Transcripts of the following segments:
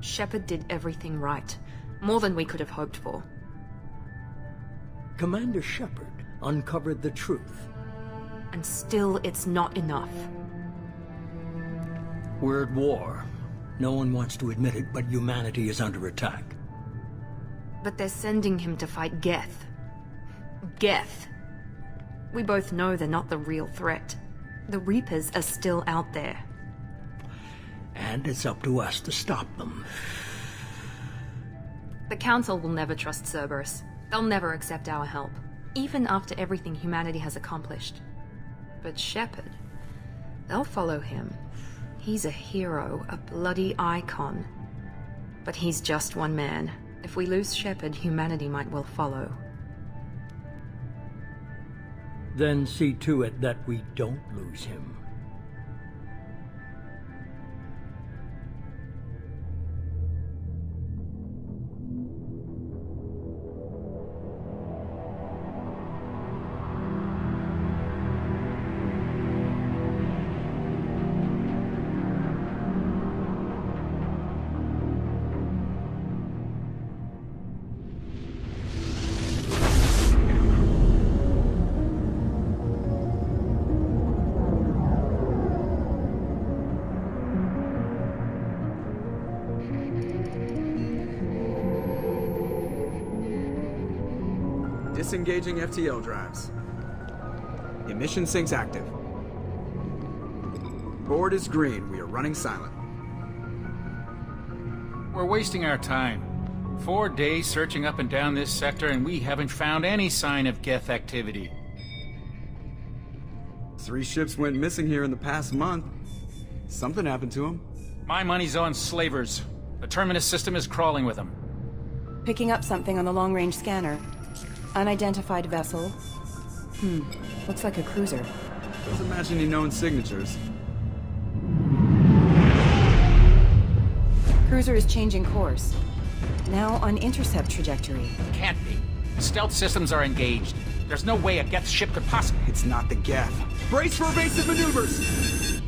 Shepard did everything right. More than we could have hoped for. Commander Shepard uncovered the truth. And still, it's not enough. We're at war. No one wants to admit it, but humanity is under attack. But they're sending him to fight Geth. Geth. We both know they're not the real threat. The Reapers are still out there. And it's up to us to stop them. The Council will never trust Cerberus. They'll never accept our help, even after everything humanity has accomplished. But Shepard, they'll follow him. He's a hero, a bloody icon. But he's just one man. If we lose Shepard, humanity might well follow. Then see to it that we don't lose him. Disengaging FTL drives. Emission sinks active. Board is green. We are running silent. We're wasting our time. 4 days searching up and down this sector, and we haven't found any sign of Geth activity. 3 ships went missing here in the past month. Something happened to them. My money's on slavers. The Terminus system is crawling with them. Picking up something on the long-range scanner. Unidentified vessel. Looks like a cruiser. Doesn't match any known signatures. Cruiser is changing course. Now on intercept trajectory. Can't be. Stealth systems are engaged. There's no way a Geth ship could possibly... It's not the Geth. Brace for evasive maneuvers!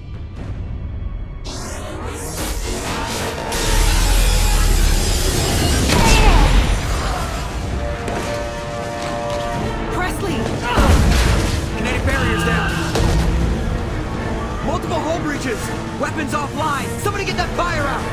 Kinetic barriers down. Multiple hull breaches. Weapons offline. Somebody get that fire out.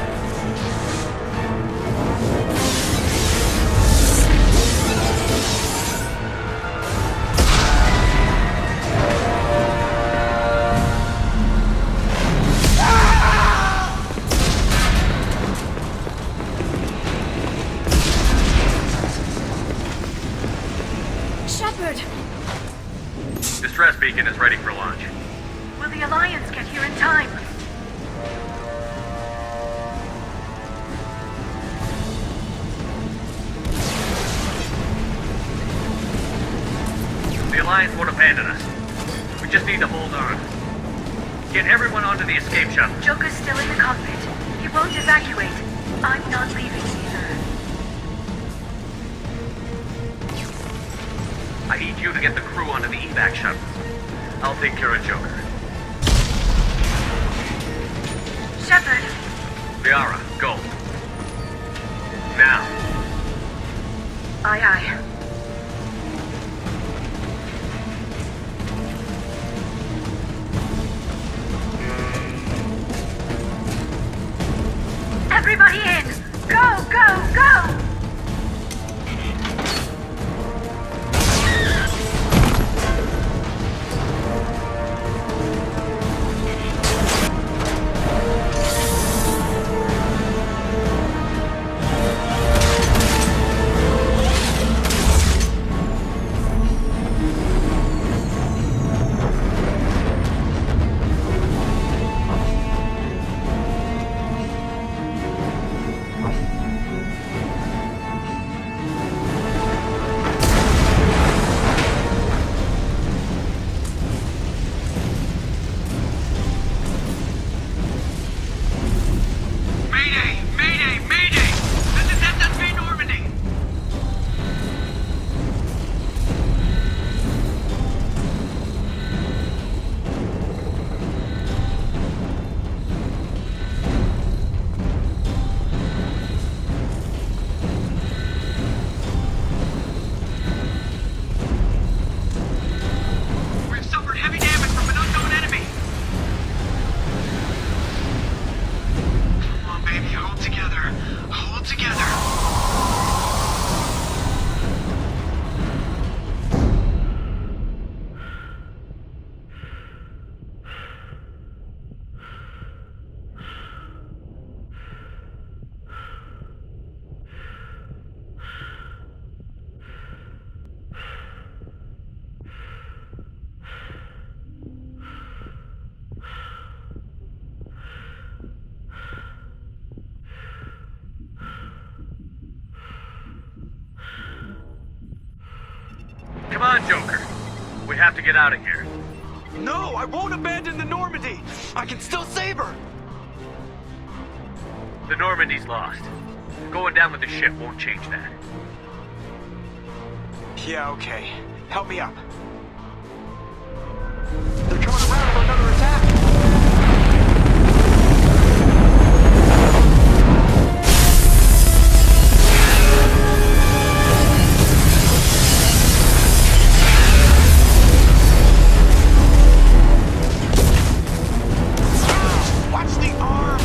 Shepard! Distress beacon is ready for launch. Will the Alliance get here in time? The Alliance won't abandon us. We just need to hold on. Get everyone onto the escape shuttle. Joker's still in the cockpit. He won't evacuate. I'm not leaving either. I need you to get the crew onto the evac shuttle. I'll take care of Joker. Shepard! Liara, go. Now. Aye, aye. Everybody in! Go, go, go! together! Come on, Joker. We have to get out of here. No, I won't abandon the Normandy! I can still save her! The Normandy's lost. Going down with the ship won't change that. Yeah, okay. Help me up. They're coming around for another attack! Watch the arm!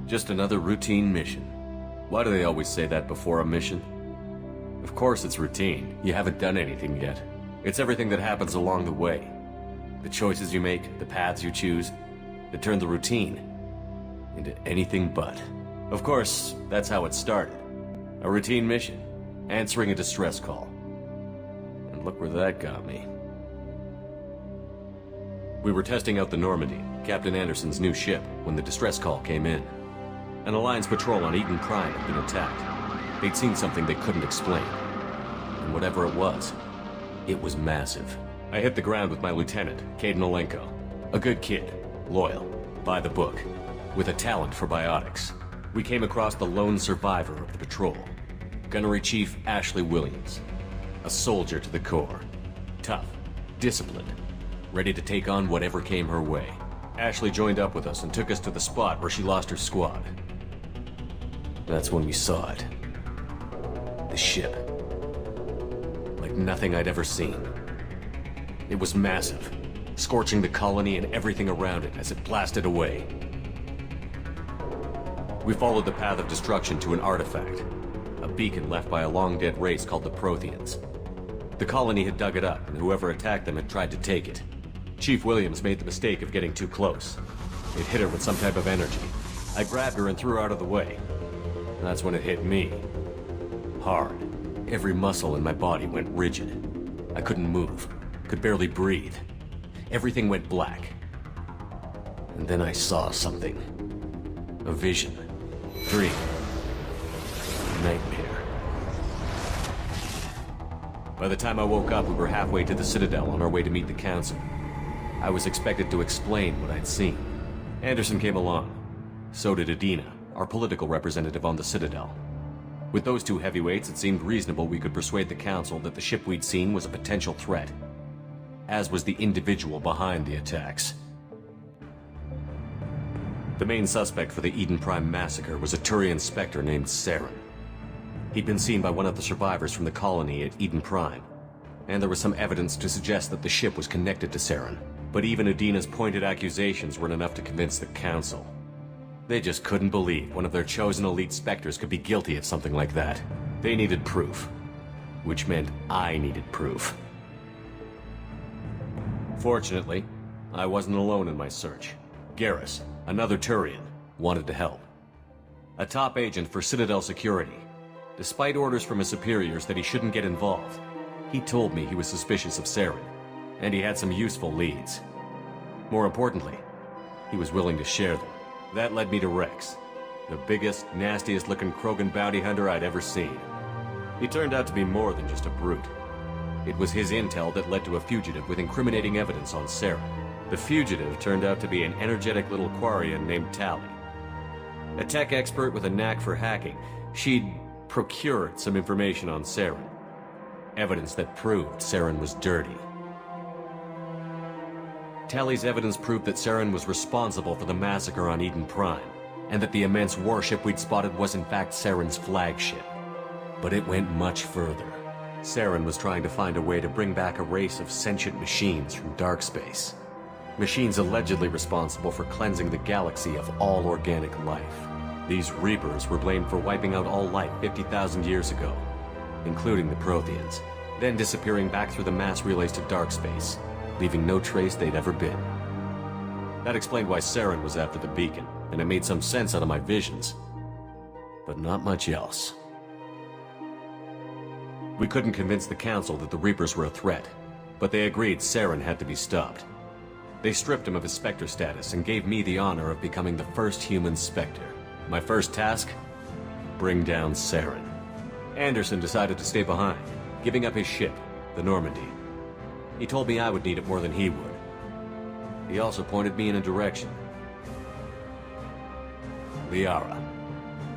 Just another routine mission. Why do they always say that before a mission? Of course it's routine. You haven't done anything yet. It's everything that happens along the way. The choices you make, the paths you choose, that turn the routine into anything but. Of course, that's how it started. A routine mission, answering a distress call. And look where that got me. We were testing out the Normandy, Captain Anderson's new ship, when the distress call came in. An Alliance patrol on Eden Prime had been attacked. They'd seen something they couldn't explain. And whatever it was massive. I hit the ground with my lieutenant, Caden Olenko. A good kid, loyal, by the book, with a talent for biotics. We came across the lone survivor of the patrol, Gunnery Chief Ashley Williams. A soldier to the core. Tough, disciplined, ready to take on whatever came her way. Ashley joined up with us and took us to the spot where she lost her squad. That's when we saw it. The ship. Like nothing I'd ever seen. It was massive, scorching the colony and everything around it as it blasted away. We followed the path of destruction to an artifact, a beacon left by a long-dead race called the Protheans. The colony had dug it up, and whoever attacked them had tried to take it. Chief Williams made the mistake of getting too close. It hit her with some type of energy. I grabbed her and threw her out of the way. That's when it hit me. Hard. Every muscle in my body went rigid. I couldn't move. Could barely breathe. Everything went black. And then I saw something. A vision. Dream. Nightmare. By the time I woke up, we were halfway to the Citadel on our way to meet the Council. I was expected to explain what I'd seen. Anderson came along. So did Adina, our political representative on the Citadel. With those two heavyweights, it seemed reasonable we could persuade the Council that the ship we'd seen was a potential threat. as was the individual behind the attacks. The main suspect for the Eden Prime massacre was a Turian Spectre named Saren. He'd been seen by one of the survivors from the colony at Eden Prime, and there was some evidence to suggest that the ship was connected to Saren. But even Adina's pointed accusations weren't enough to convince the Council. They just couldn't believe one of their chosen elite Spectres could be guilty of something like that. They needed proof, which meant I needed proof. Fortunately, I wasn't alone in my search. Garrus, another Turian, wanted to help. A top agent for Citadel Security. Despite orders from his superiors that he shouldn't get involved, he told me he was suspicious of Saren, and he had some useful leads. More importantly, he was willing to share them. That led me to Rex, the biggest, nastiest-looking Krogan bounty hunter I'd ever seen. He turned out to be more than just a brute. It was his intel that led to a fugitive with incriminating evidence on Saren. The fugitive turned out to be an energetic little Quarian named Tali. A tech expert with a knack for hacking, she'd procured some information on Saren. Evidence that proved Saren was dirty. Tali's evidence proved that Saren was responsible for the massacre on Eden Prime, and that the immense warship we'd spotted was in fact Saren's flagship. But it went much further. Saren was trying to find a way to bring back a race of sentient machines from dark space. Machines allegedly responsible for cleansing the galaxy of all organic life. These Reapers were blamed for wiping out all life 50,000 years ago, including the Protheans, then disappearing back through the mass relays to dark space, leaving no trace they'd ever been. That explained why Saren was after the beacon, and it made some sense out of my visions. But not much else. We couldn't convince the Council that the Reapers were a threat, but they agreed Saren had to be stopped. They stripped him of his Spectre status and gave me the honor of becoming the first human Spectre. My first task? Bring down Saren. Anderson decided to stay behind, giving up his ship, the Normandy. He told me I would need it more than he would. He also pointed me in a direction. Liara,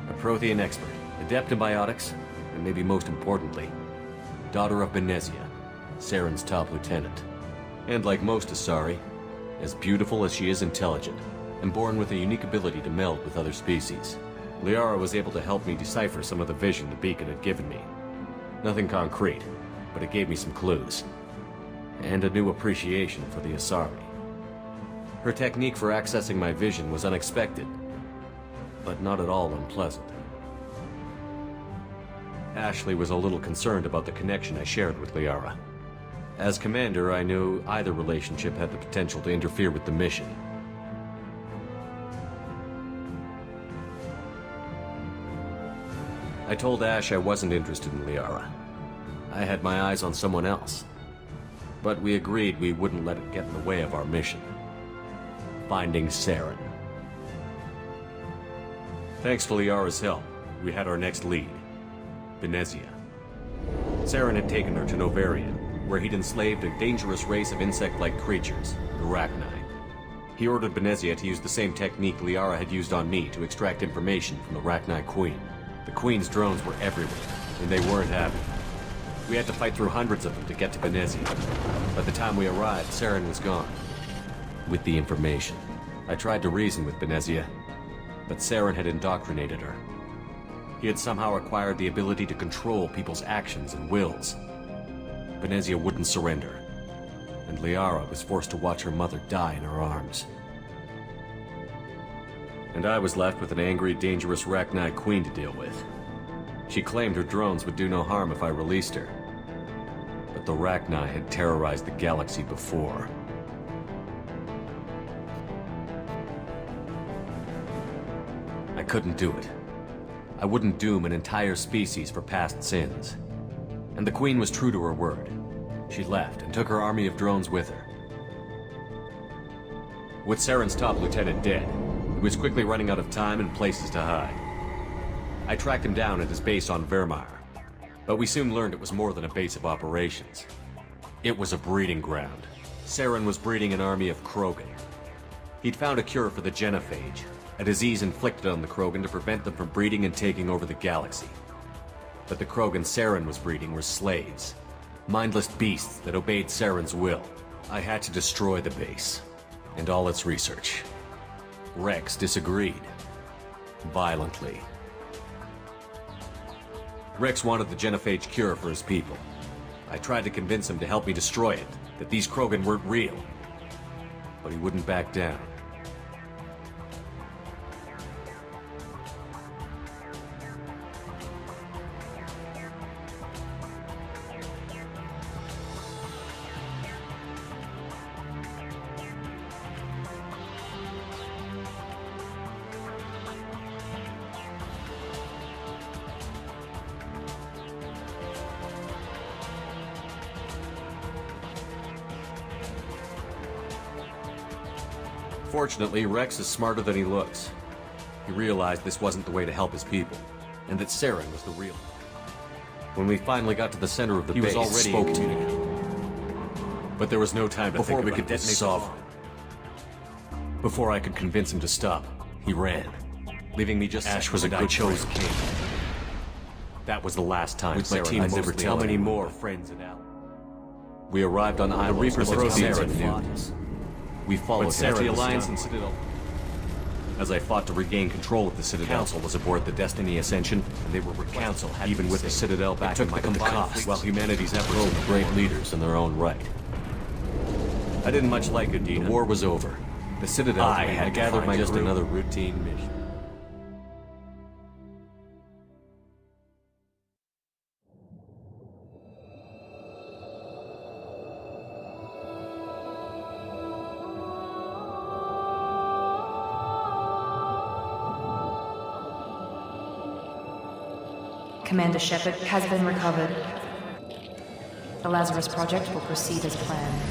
a Prothean expert, adept in biotics, and maybe most importantly, daughter of Benezia, Saren's top lieutenant. And like most Asari, as beautiful as she is intelligent, and born with a unique ability to meld with other species. Liara was able to help me decipher some of the vision the beacon had given me. Nothing concrete, but it gave me some clues. And a new appreciation for the Asari. Her technique for accessing my vision was unexpected, but not at all unpleasant. Ashley was a little concerned about the connection I shared with Liara. As commander, I knew either relationship had the potential to interfere with the mission. I told Ash I wasn't interested in Liara. I had my eyes on someone else. But we agreed we wouldn't let it get in the way of our mission. Finding Saren. Thanks to Liara's help, we had our next lead. Benezia. Saren had taken her to Novarian, where he'd enslaved a dangerous race of insect-like creatures, the Rachni. He ordered Benezia to use the same technique Liara had used on me to extract information from the Rachni Queen. The Queen's drones were everywhere, and they weren't happy. We had to fight through hundreds of them to get to Benezia. By the time we arrived, Saren was gone. With the information. I tried to reason with Benezia, but Saren had indoctrinated her. He had somehow acquired the ability to control people's actions and wills. Benezia wouldn't surrender, and Liara was forced to watch her mother die in her arms. And I was left with an angry, dangerous Rachni Queen to deal with. She claimed her drones would do no harm if I released her. But the Rachni had terrorized the galaxy before. I couldn't do it. I wouldn't doom an entire species for past sins. And the Queen was true to her word. She left and took her army of drones with her. With Saren's top lieutenant dead, he was quickly running out of time and places to hide. I tracked him down at his base on Vermeer, but we soon learned it was more than a base of operations. It was a breeding ground. Saren was breeding an army of Krogan. He'd found a cure for the genophage, a disease inflicted on the Krogan to prevent them from breeding and taking over the galaxy. But the Krogan Saren was breeding were slaves, mindless beasts that obeyed Saren's will. I had to destroy the base and all its research. Rex disagreed. Violently. Rex wanted the genophage cure for his people. I tried to convince him to help me destroy it, that these Krogan weren't real. But he wouldn't back down. Fortunately, Rex is smarter than he looks. He realized this wasn't the way to help his people, and that Saren was the real. When we finally got to the center of the base, he was already spoke to me. But there was no time to think about this sovereign. Before I could convince him to stop, he ran, leaving me just Ash was a good choice king. That was the last time with my team. I'd never tell how many more friends and allies. We arrived on the Reapers of Saren knew. We followed the Alliance and Citadel. As I fought to regain control of the Citadel, Council was aboard the Destiny Ascension, and they were Council, even with the Citadel back in my cost, while humanity's efforts were great leaders in their own right. I didn't much like it, Dina. The war was over. The Citadel had gathered my just another routine mission. Commander Shepard has been recovered. The Lazarus Project will proceed as planned.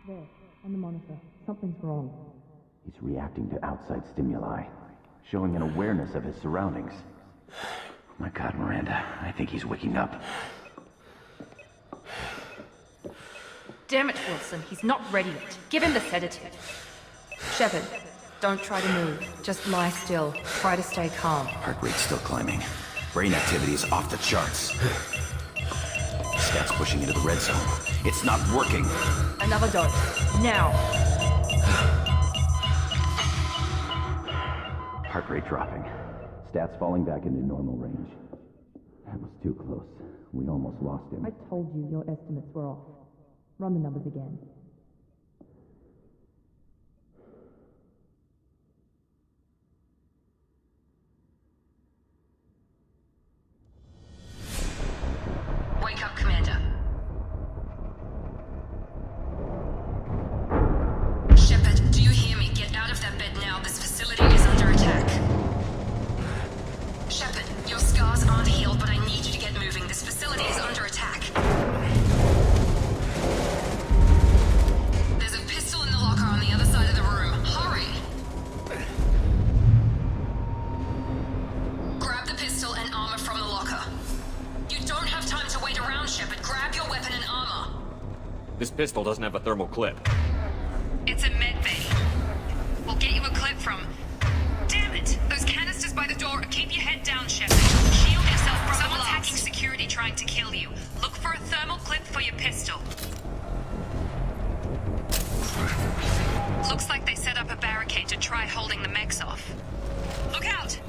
There, on the monitor. Something's wrong. He's reacting to outside stimuli, showing an awareness of his surroundings. Oh my God, Miranda, I think he's waking up. Damn it, Wilson, he's not ready yet. Give him the sedative. Shepard, don't try to move. Just lie still. Try to stay calm. Heart rate's still climbing. Brain activity is off the charts. Stats pushing into the red zone. It's not working. Another dose. Now. Heart rate dropping. Stats falling back into normal range. That was too close. We almost lost him. I told you your estimates were off. Run the numbers again. Wake up, Commander. Shepard, do you hear me? Get out of that bed now. This facility is under attack. Shepard, your scars aren't healed, but I need you to get moving. This facility is under attack. There's a pistol in the locker on the other side of the room. Hurry! Grab the pistol and armor from the locker. You don't have time to wait around, Shepard. Grab your weapon and armor. This pistol doesn't have a thermal clip. It's a med bay. We'll get you a clip from... Damn it! Those canisters by the guy holding the mechs off. Look out!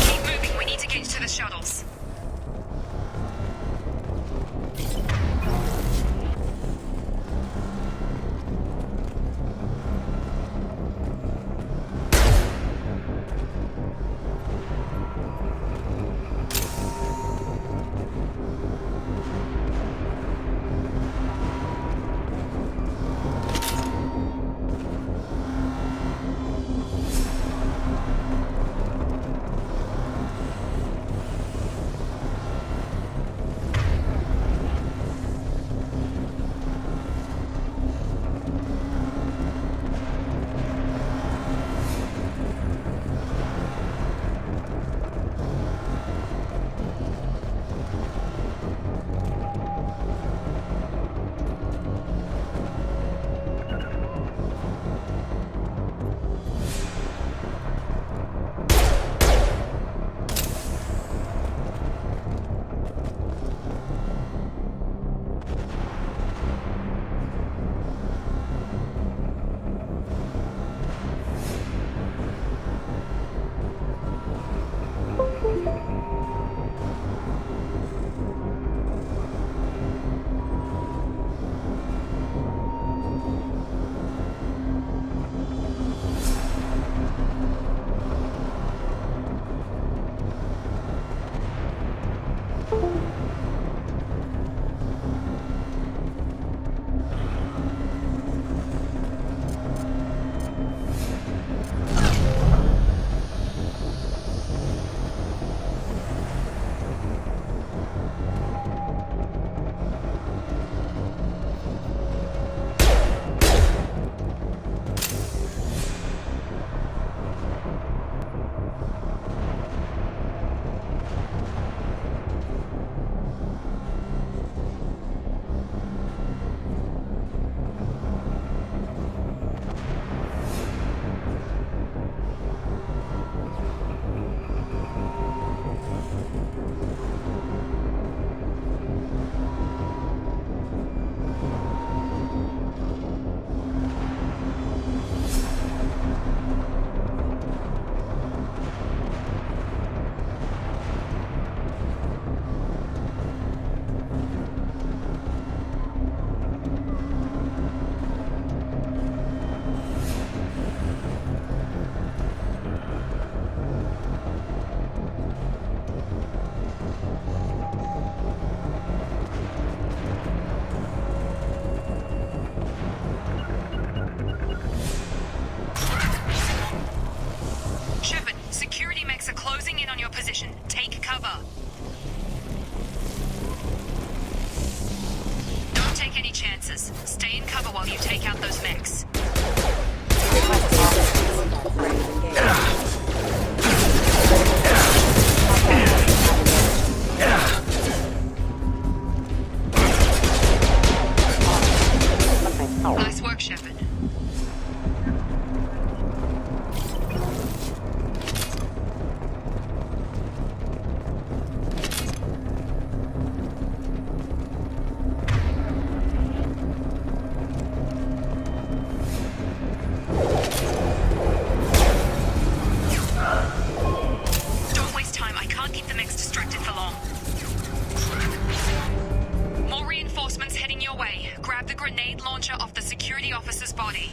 Keep moving, we need to get to the shuttles. Stay in cover while you take out those mechs. Nice work, Shepard. Don't waste time. I can't keep the mechs distracted for long. More reinforcements heading your way. Grab the grenade launcher off the security officer's body.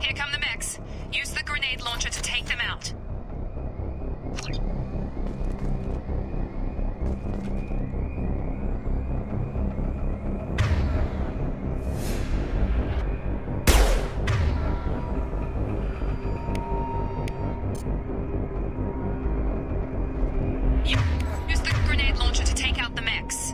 Here come the mechs. Use the grenade launcher to take them out. Use the grenade launcher to take out the mechs.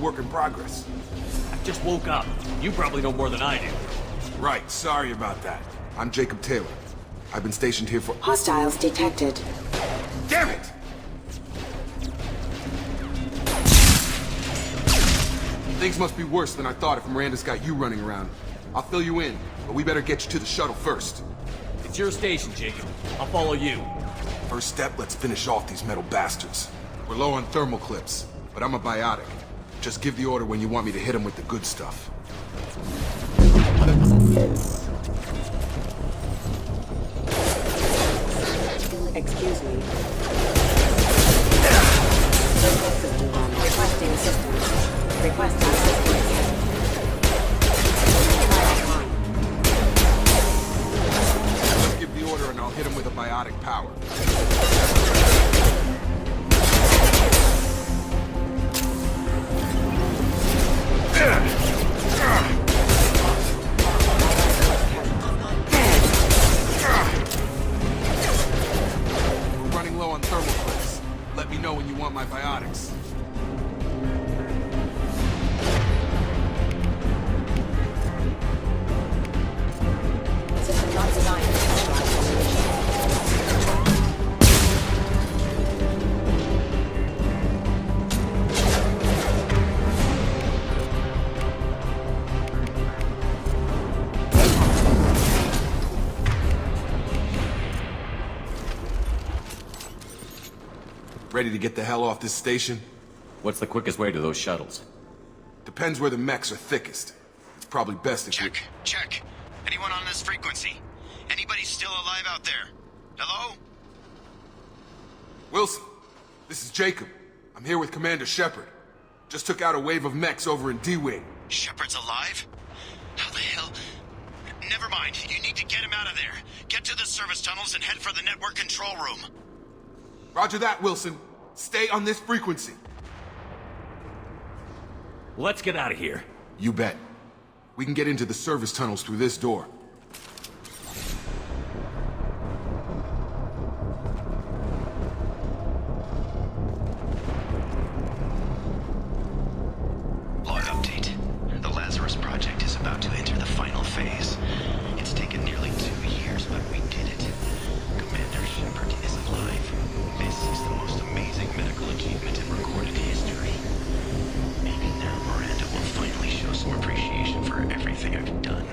work in progress. I just woke up. You probably know more than I do. Right, sorry about that. I'm Jacob Taylor. I've been stationed here for— Hostiles detected. Damn it! Things must be worse than I thought if Miranda's got you running around. I'll fill you in, but we better get you to the shuttle first. It's your station, Jacob. I'll follow you. First step, let's finish off these metal bastards. We're low on thermal clips, but I'm a biotic. Just give the order when you want me to hit them with the good stuff. Excuse me. Requesting assistance. Requesting assistance. Just give the order and I'll hit him with a biotic power. We're running low on thermal clips. Let me know when you want my biotics. System not designed to neutralize radiation. Ready to get the hell off this station? What's the quickest way to those shuttles? Depends where the mechs are thickest. It's probably best if we— Check. Anyone on this frequency? Anybody still alive out there? Hello? Wilson, this is Jacob. I'm here with Commander Shepard. Just took out a wave of mechs over in D-Wing. Shepard's alive? How the hell? Never mind. You need to get him out of there. Get to the service tunnels and head for the network control room. Roger that, Wilson. Stay on this frequency. Let's get out of here. You bet. We can get into the service tunnels through this door. Log update. The Lazarus Project is about to enter the final phase. It's taken nearly 2 years, but we did it. Commander Shepard is alive. This is the most amazing medical achievement in recorded history. Maybe now Miranda will finally show some appreciation for everything I've done.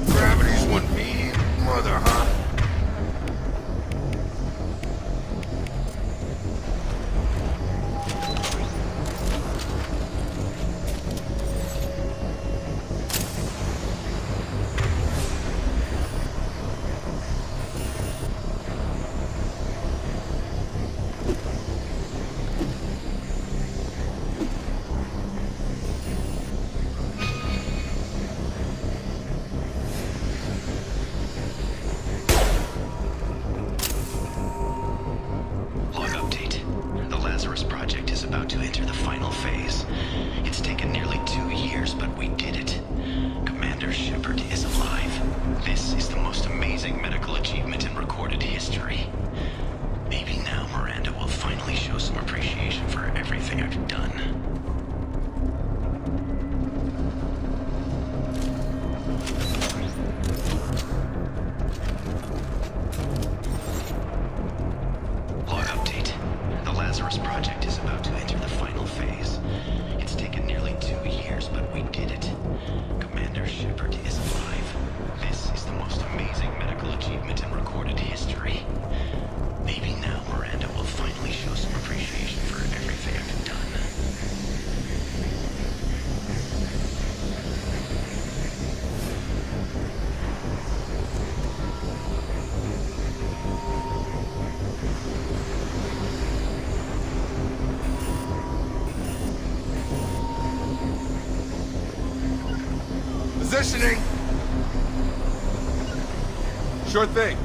Gravity's one mean mother, huh? Log update. The Lazarus Project is about to enter the final phase. It's taken nearly 2 years, but we did it. Commander Shepard is alive. This is the most amazing medical achievement in recorded history. Maybe now Miranda will finally show some appreciation for everything I've done. Log update. The Lazarus Project is about to enter the final phase. It's taken nearly 2 years, but we did it. Commander Shepard is alive. This is the most amazing medical achievement in recorded history. Maybe now Miranda will finally show some appreciation for everything I've done. Positioning! Sure thing.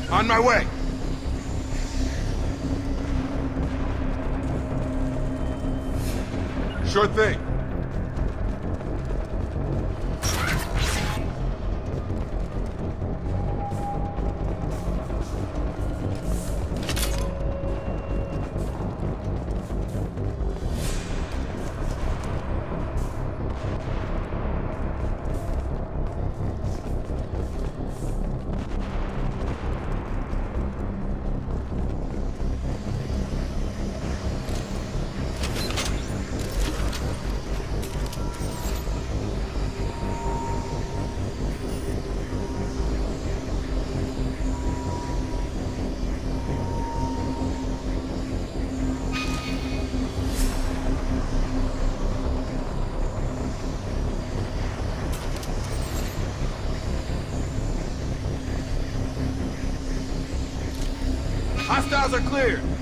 On my way. Sure thing. Hostiles are clear.